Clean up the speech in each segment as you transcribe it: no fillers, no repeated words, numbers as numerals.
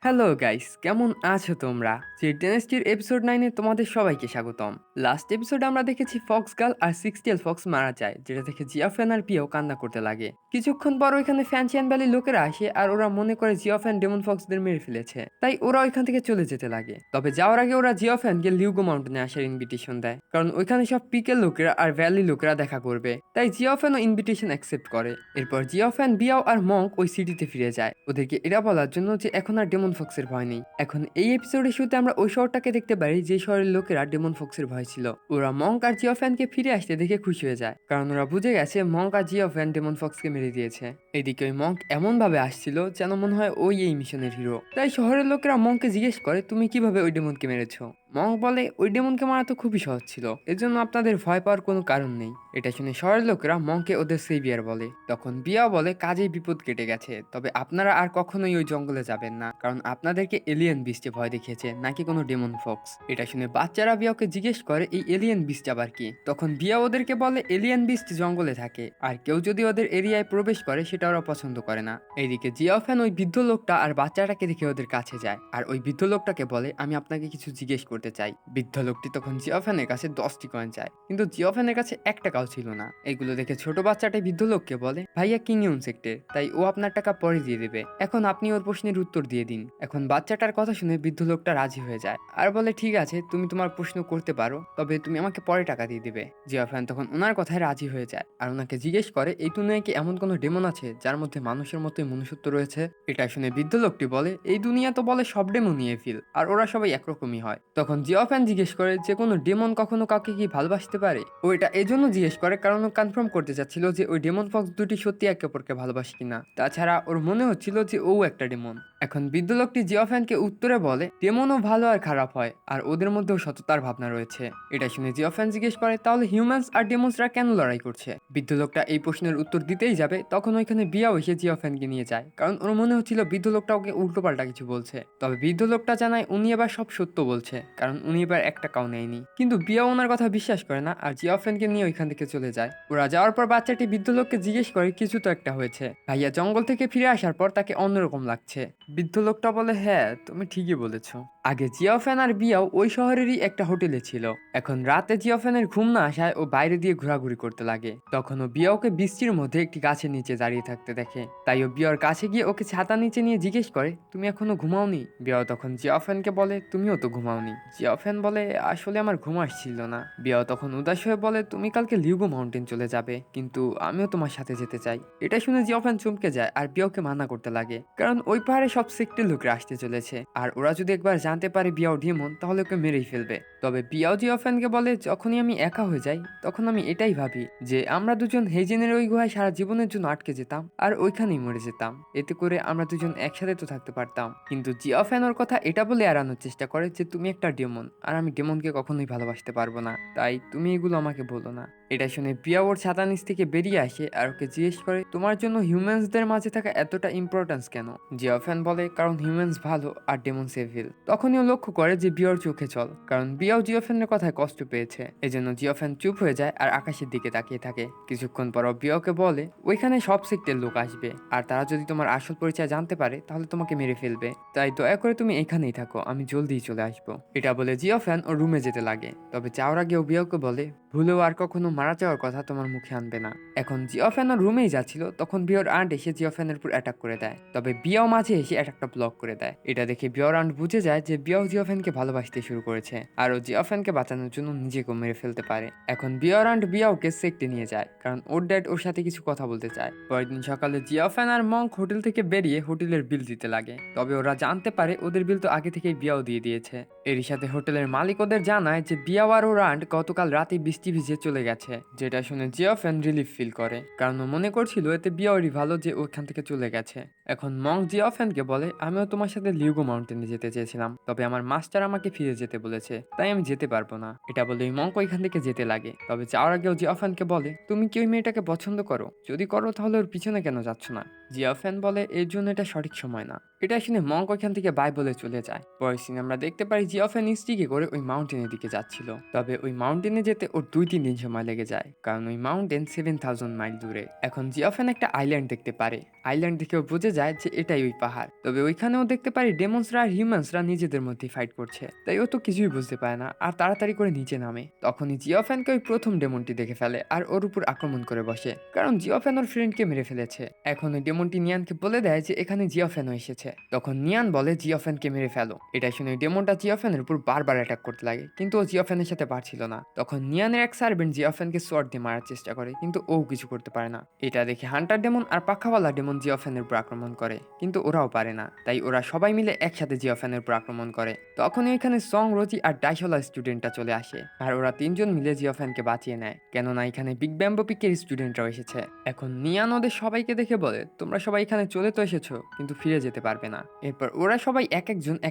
Hello guys, কেমন আছো তোমরা? চিট ডাইনেস্টির এপিসোড 9 এ তোমাদের সবাইকে স্বাগতম। লাস্ট এপিসোডে আমরা দেখেছি ফক্স গার্ল আর সিক্সটেল ফক্স মারা যায়, যেটা থেকে জিওফেন আর পিও কান্না করতে লাগে। কিছুক্ষণ পর ওইখানে ফ্যানচিয়ান ভ্যালির লোকেরা আসে আর ওরা মনে করে জিওফেন ডেমন ফক্সদের মেরে ফেলেছে, তাই ওরা ওইখান থেকে চলে যেতে লাগে। তবে যাওয়ার আগে ওরা জিওফেনকে লিউগো মাউন্টেনে আসার ইনভিটেশন দেয়, কারণ ওইখানে সব পিকের লোকেরা আর ভ্যালি লোকেরা দেখা করবে। তাই জিওফেনও ইনভিটেশন অ্যাকসেপ্ট করে। এরপর জিওফেন, বিয়াও আর মঙ্ক ওই সিটিতে ফিরে যায় ওদেরকে এটা বলার জন্য যে এখন আর ডেমন ফক্সের ভয় নেই। এখন এই এপিসোডের শুরুতে আমরা ওই শহরটাকে দেখতে পারি যে শহরের লোকেরা ডেমন ফক্সের ভয় ছিল। ওরা মঙ্ক আর জিওফ্যানকে ফিরে আসতে দেখে খুশি হয়ে যায়, কারণ ওরা বুঝে গেছে মঙ্ক আর জিওফ্যান ডেমন ফক্সকে মেরে দিয়েছে। এদিকে ওই মঙ্ক এমন ভাবে আসছিল যেন মনে হয় ওই এই মিশনের হিরো। তাই শহরের লোকেরা মঙ্ককে জিজ্ঞেস করে, তুমি কিভাবে ওই ডেমনকে মেরেছো? মঙ্ক বলে, ওই ডেমনকে মারা তো খুবই সহজ ছিল, এজন্য আপনাদের ভয় পাওয়ার কোনো কারণ নেই। এটা শুনে শহরের লোকেরা মঙ্ককে ওদের সেভিয়ার বলে। তখন বিয়া বলে, কাজেই বিপদ কেটে গেছে, তবে আপনারা আর কখনোই ওই জঙ্গলে যাবেন না, কারণ আপনাদেরকে এলিয়েন বিস্টে ভয় দেখিয়েছে, নাকি কোনো ডেমন ফক্স। এটা শুনে বাচ্চারা বিয়াকে জিজ্ঞেস করে, এই এলিয়েন বিস্ট আবার কি? তখন বিয়া ওদেরকে বলে, এলিয়েন বিস্ট জঙ্গলে থাকে, আর কেউ যদি ওদের এরিয়ায় প্রবেশ করে সেটা ওরা পছন্দ করে না। এইদিকে জিওফ্যান ওই বৃদ্ধ লোকটা আর বাচ্চাটাকে দেখে ওদের কাছে যায়, আর ওই বৃদ্ধ লোকটাকে বলে, আমি আপনাকে কিছু জিজ্ঞেস করতে চাই। বৃদ্ধ লোকটি তখন জিওফ্যানের কাছে 10টি কয়েন চায়, কিন্তু জিওফ্যানের কাছে 1 টাকাও ছিল না। এগুলো দেখে ছোট বাচ্চাটা বৃদ্ধ লোককে বলে, ভাইয়া কিং ইনসেক্টের, তাই ও আপনার টাকা পরে দিয়ে দেবে, এখন আপনি ওর প্রশ্নের উত্তর দিয়ে দিন। এখন বাচ্চাটার কথা শুনে বৃদ্ধ লোকটা রাজি হয়ে যায় আর বলে, ঠিক আছে, তুমি তোমার প্রশ্ন করতে পারো, তবে তুমি আমাকে পরে টাকা দিয়ে দিবে। জিওফ্যান তখন ওনার কথায় রাজি হয়ে যায় আর ওনাকে জিজ্ঞেস করে, এই দুনিয়ায় কি এমন কোনো ডেমন আছে যার মধ্যে মানুষের মতোই মনুষ্যত্ব রয়েছে? এটা শুনে বৃদ্ধ লোকটি বলে, এই দুনিয়া তো বলে সব ডেমনই এভিল, আর ওরা সবাই একরকমই হয়। তখন জিওফ্যান জিজ্ঞেস করে, যে কোনো ডেমন কখনো কাউকে কি ভালোবাসতে পারে? ও এটা এজন্য জিজ্ঞেস করে কারণ ও কনফার্ম করতে চাচ্ছিল যে ওই ডেমন ফক্স দুটি সত্যি একে অপরকে ভালোবাসে কিনা। তাছাড়া ওর মনে হচ্ছিল যে ও একটা ডেমন। এখন বৃদ্ধ লোকটি জিওফ্যানকে উত্তরে বলে, ডেমনও ভালো আর খারাপ হয়, আর ওদের মধ্যেও সততার ভাবনা রয়েছে। এটা শুনে জিওফ্যান জিজ্ঞেস করে, তাহলে হিউম্যানস আর ডেমনসরা কেন লড়াই করছে? বৃদ্ধ লোকটা এই প্রশ্নের উত্তর দিতেই যাবে, তখন ওইখানে বিয়াও এসে জিওফ্যানকে নিয়ে যায়, কারণ ওর মনে হচ্ছিল বৃদ্ধ লোকটা ওকে উল্টোপাল্টা কিছু বলছে। তবে বৃদ্ধ লোকটা জানায় উনি এবার সব সত্য বলছে, কারণ উনি এবার 1 টাকাও নেয়নি। কিন্তু বিয়াও ওনার কথা বিশ্বাস করে না আর জিওফ্যানকে নিয়ে ওইখান থেকে চলে যায়। ওরা যাওয়ার পর বাচ্চাটি বৃদ্ধ লোককে জিজ্ঞেস করে, কিছু তো একটা হয়েছে, ভাইয়া জঙ্গল থেকে ফিরে আসার পর তাকে অন্যরকম লাগছে। বৃদ্ধ লোকটা বলে, হ্যাঁ তুমি ঠিকই বলেছো। আগে জিওফ্যান আর বিয়াও ওই শহরেরই একটা হোটেলে ছিল। এখন রাতে জিওফ্যানের ঘুম না আসায় ও বাইরে দিয়ে ঘোরাঘুরি করতে লাগে। তখন ও বিয়াওকে বৃষ্টির মধ্যে একটি গাছের নিচে দাঁড়িয়ে থাকতে দেখে, তাই ও বিয়ার কাছে গিয়ে ওকে ছাতা নিচে নিয়ে জিজ্ঞেস করে, তুমি এখনো ঘুমাওনি? বিয়াও তখন জিওফ্যানকে বলে, তুমিও তো ঘুমাওনি। জিওফ্যান বলে, আসলে আমার ঘুম আসছিল না। বিয়াও তখন উদাস হয়ে বলে, তুমি কালকে লিউগো মাউন্টেন চলে যাবে, কিন্তু আমিও তোমার সাথে যেতে চাই। এটা শুনে জিওফ্যান চমকে যায় আর বিয়াওকে মানা করতে লাগে, কারণ ওই পাহাড়ে সব সেক্টের লোকরা আসতে চলেছে, আর ওরা যদি একবার জানতে পারে বিয়াও ডেমন তাহলে ওকে মেরেই ফেলবে। তবে বিয়াও জিওফ্যানকে বলে, যখনই আমি একা হয়ে যাই তখন আমি এটাই ভাবি যে আমরা দুজন হেজেনের ওই গুহায় সারা জীবনের জন্য আটকে যেতাম আর ওইখানেই মরে যেতাম, এতে করে আমরা দুজন একসাথে তো থাকতে পারতাম। কিন্তু জিওফ্যান ওর কথা এটা বলে এড়ানোর চেষ্টা করে যে তুমি একটা ডেমন, আর আমি ডেমনকে কখনোই ভালোবাসতে পারবো না, তাই তুমি এগুলো আমাকে বলো না। এটা শুনে বিয়া ওর ছাতা নিচ থেকে বেরিয়ে আসে আর ওকে জিজ্ঞেস করে, তোমার জন্য হিউম্যানসদের মাঝে থাকা এতটা ইম্পর্টেন্স কেন? জিওফ্যান বলে, কারণ হিউম্যানস ভালো আর ডেমনস এভিল। তখনই ও লক্ষ্য করে যে বিয়ার চোখে জল, কারণ বিয়াও জিওফ্যানের কথায় কষ্ট পেয়েছে। এজন্য জিওফ্যান চুপ হয়ে যায় আর আকাশের দিকে তাকিয়ে থাকে। কিছুক্ষণ পর বিয়াওকে বলে, ওইখানে সব সেক্টের লোক আসবে, আর তারা যদি তোমার আসল পরিচয় জানতে পারে তাহলে তোমাকে মেরে ফেলবে, তাই দয়া করে তুমি এখানেই থাকো, আমি জলদিই চলে আসবো। এটা বলে জিওফ্যান ওর রুমে যেতে লাগে, তবে যাওয়ার আগে ও বিয়াওকে বলে, ভুলেও আর কখনো মারা যাওয়ার কথা তোমার মুখে আনবে না। এখন জিওফ্যান ওর রুমেই যাচ্ছিল, তখন বিয়র আন্ট এসে জিওফ্যানের উপর অ্যাটাক করে দেয়, তবে বিয়াও মাঝে এসে অ্যাটাকটা ব্লক করে দেয়। এটা দেখে বিয়র আন্ট বুঝে যায় যে বিয়াও জিওফ্যানকে ভালোবাসতে শুরু করেছে, আর ও জিওফ্যানকে বাঁচানোর জন্য নিজেকেও মেরে ফেলতে পারে। এখন বিয়র আন্ট বিয়াওকে সেক্টে নিয়ে যায়, কারণ ওর ড্যাড ওর সাথে কিছু কথা বলতে চায়। পরের দিন সকালে জিওফ্যান আর মঙ্ক হোটেল থেকে বেরিয়ে হোটেলের বিল দিতে লাগে, তবে ওরা জানতে পারে ওদের বিল তো আগে থেকেই বিয়াও দিয়ে দিয়েছে। এরই সাথে হোটেলের মালিক ওদের জানায় যে বিয়াও আর ওর আন্ট গতকাল রাতে বৃষ্টি ভিজে চলে গেছে, যেটা শুনে জিওফ্যান রিলিফ ফিল করে, কারণ ও মনে করছিল এতে বিয়াওরই ভালো যে ওখান থেকে চলে গেছে। এখন মঙ্ক জিওফ্যানকে বলে, আমিও তোমার সাথে লিউগো মাউন্টেনে যেতে চেয়েছিলাম, তবে আমার মাস্টার আমাকে ফিরে যেতে বলেছে, তাই আমি যেতে পারবো না। এটা বলে মঙ্ক ওইখান থেকে যেতে লাগে, তবে যাওয়ার আগেও জিওফ্যানকে বলে, তুমি কি ওই মেয়েটাকে পছন্দ করো? যদি করো তাহলে ওর পিছনে কেন যাচ্ছ না? জিয়াফেন বলে এর জন্য এটা সঠিক সময় না। এটা শুনে মঙ্ক ওইখান থেকে বাই বলে চলে যায়। পরের সিনে আমরা দেখতে পারি জিয়াফেন স্টিকে করে ওই মাউন্টেনের দিকে যাচ্ছিল। তবে ওই মাউন্টেনে যেতে ওর 2-3 দিন সময় লেগে যায়, কারণ ওই মাউন্টেন 7000 মাইল দূরে। এখন জিয়াফেন একটা আইল্যান্ড দেখতে পারে। আইল্যান্ড দেখেও বুঝে যায় যে এটাই ওই পাহাড়। তবে ওইখানেও দেখতে পারি ডেমন্সরা আর হিউম্যানসরা নিজেদের মধ্যে ফাইট করছে, তাই ও তো কিছুই বুঝতে পারে না আর তাড়াতাড়ি করে নিচে নামে। তখনই জিওফ্যানকে ওই প্রথম ডেমনটি দেখে ফেলে আর ওর উপর আক্রমণ করে বসে, কারণ জিওফ্যান ওর ফ্রেন্ডকে মেরে ফেলেছে। এখন ওই ডেমনটি নিয়ানকে বলে দেয় যে এখানে জিওফ্যানও এসেছে। তখন নিয়ান বলে জিওফ্যানকে মেরে ফেলো। এটা শুনে ওই ডেমনটা জিওফ্যানের উপর বারবার অ্যাটাক করতে লাগে, কিন্তু ও জিওফ্যানের সাথে পারছিল না। তখন নিয়ানের এক সার্ভেন্ট জিওফ্যানকে সোয়ার্ড দিয়ে মারার চেষ্টা করে, কিন্তু ও কিছু করতে পারে না। এটা দেখে হান্টার ডেমন আর পাখাওয়ালা ডেমন জিওফ্যানের উপর আক্রমণ করে, কিন্তু ওরাও পারে না। তাই ওরা সবাই মিলে একসাথে জিওফ্যানের উপর আক্রমণ করে। তখনই ওইখানে সং, রোজি আর ডাইশলা স্টুডেন্টটা চলে আসে, আর ওরা তিনজন মিলে জিওফ্যানকে বাঁচিয়ে নেয়, কেননা এখানে বিগ ব্যাম্বো পিকের স্টুডেন্টরাও এসেছে। এখন নিয়ান ওদের সবাইকে দেখে বলে তোমরা সবাই এখানে চলে তো এসেছো, কিন্তু ফিরে যেতে পারবে না। এরপর ওরা সবাই এক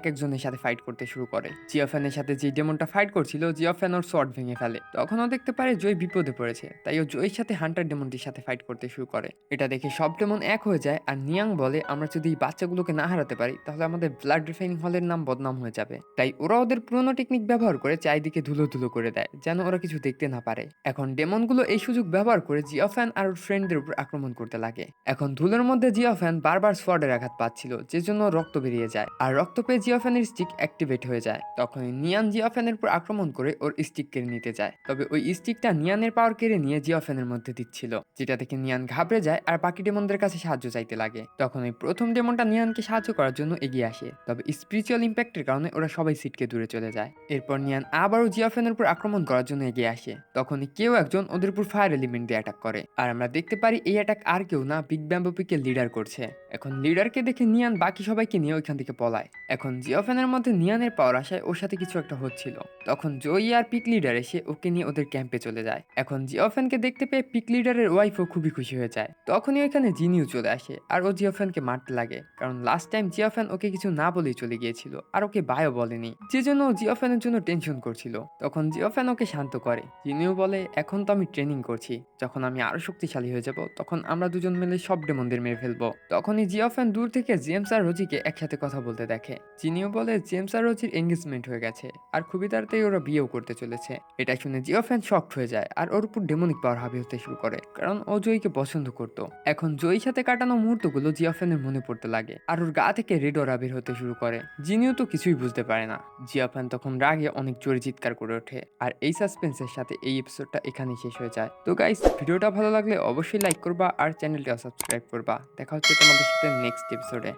একজনের সাথে ফাইট করতে শুরু করে। জিওফ্যানের সাথে যে ডেমনটা ফাইট করছিল, জিওফ্যান ওর শর্ট ভেঙে ফেলে। তখন ও দেখতে পারে জয় বিপদে পড়েছে, তাই ও জয়ের সাথে হান্টার ডেমনটির সাথে ফাইট করতে শুরু করে। এটা দেখে সব ডেমন এক হয়ে যায়, আর নিয়াং বলে আমরা যদি এই বাচ্চাগুলোকে না হারাতে পারি তাহলে আমাদের ব্লাড রিফাইনিং হলের নাম বদনাম হয়ে যাবে। তাই ওরা ওদের পুরনো টেকনিক ব্যবহার করে চারিদিকে ধুলো ধুলো করে দেয়, যেন ওরা কিছু দেখতে না পারে। এখন ডেমনগুলো এই সুযোগ ব্যবহার করে জিওফ্যান আর ওর ফ্রেন্ডদের উপর আক্রমণ করতে লাগে। এখন ধুলোর মধ্যে জিওফ্যান বারবার সোয়ার্ডের আঘাত পাচ্ছিল, যে জন্য রক্ত বেরিয়ে যায়, আর রক্ত পেয়ে জিওফ্যানের স্টিক অ্যাক্টিভেট হয়ে যায়। তখনই নিয়ান জিওফ্যানের উপর আক্রমণ করে ওর স্টিক কেড়ে নিতে যায়। তবে ওই স্টিকটা নিয়ানের পাওয়ার কেড়ে নিয়ে জিওফ্যানের মধ্যে দিচ্ছিল, যেটা থেকে নিয়ান ঘাবড়ে যায় আর বাকি ডেমনদের কাছে সাহায্য চাইতে লাগে। তখন ওই প্রথম ডেমনটা নিয়ানকে সাহায্য করার জন্য এগিয়ে আসে, তবে স্পিরিচুয়াল ইম্প্যাক্টের কারণে ওরা সবাই সিটকে দূরে চলে যায়। এরপর নিয়ান আবারও জিওফ্যানের উপর আক্রমণ করার জন্য এগিয়ে আসে। তখনই কেউ একজন ওদের উপর ফায়ার এলিমেন্ট দিয়ে অ্যাটাক করে, আর আমরা দেখতে পারি এই অ্যাটাক আর কেউ না, বিগ ব্যাম্বো পিকে লিডার করছে। এখন লিডারকে দেখে নিয়ান বাকি সবাইকে নিয়ে ওইখান থেকে পলায়। এখন জিওফ্যানের মধ্যে নিয়ানের পাওয়ার আসায় ওর সাথে কিছু একটা হচ্ছিল। তখন জয়ী আর পিক লিডার এসে ওকে নিয়ে ওদের ক্যাম্পে চলে যায়। এখন জিওফ্যানকে দেখতে পেয়ে পিক লিডারের ওয়াইফও খুবই খুশি হয়ে যায়। তখনই ওইখানে জিনিও চলে আসে, আর ও জিওফ্যানকে মারতে লাগে, কারণ লাস্ট টাইম জিওফ্যান ওকে কিছু না বলেই চলে গিয়েছিল আর ওকে বায়ও বলেনি, যে জন্য ও জিওফ্যানের জন্য টেনশন করছিল। তখন জিওফ্যান ওকে শান্ত করে। জিনিও বলে এখন তো আমি ট্রেনিং করছি, যখন আমি আরো শক্তিশালী হয়ে যাব তখন আমরা দুজন মিলে সব ডেমনদের মেরে ফেলবো। তখনই জিওফ্যান দূর থেকে জেমস আর রোজিকে একসাথে কথা বলতে দেখে। জিনিও বলে জেমস আর রোজির এঙ্গেজমেন্ট হয়ে গেছে আর খুবই তাড়াতাড়ি ওরা বিয়েও করতে চলেছে। এটা শুনে জিওফ্যান শকড হয়ে যায় আর ওর উপর ডেমনিক পাওয়ার হাবি হতে শুরু করে, কারণ ও জয়ীকে পছন্দ করতো। এখন জয়ীর সাথে কাটানো মুহূর্তগুলো জিওফ্যানের মনে পড়তে লাগে, আর ওর গা থেকে রেড ওরা বের হতে শুরু করে। জিনিও তো কিছুই বুঝতে পারে না। জিওফ্যান তখন রাগে অনেক জোরে চিৎকার করে ওঠে, আর এই সাসপেন্সের সাথে এই এপিসোডটা এখানেই শেষ হয়ে যায়। তো গাইস, ভিডিওটা ভালো লাগলে অবশ্যই লাইক করবা আর চ্যানেলটা সাবস্ক্রাইব করবা। দেখা হচ্ছে তোমাদের সাথে নেক্সট এপিসোডে।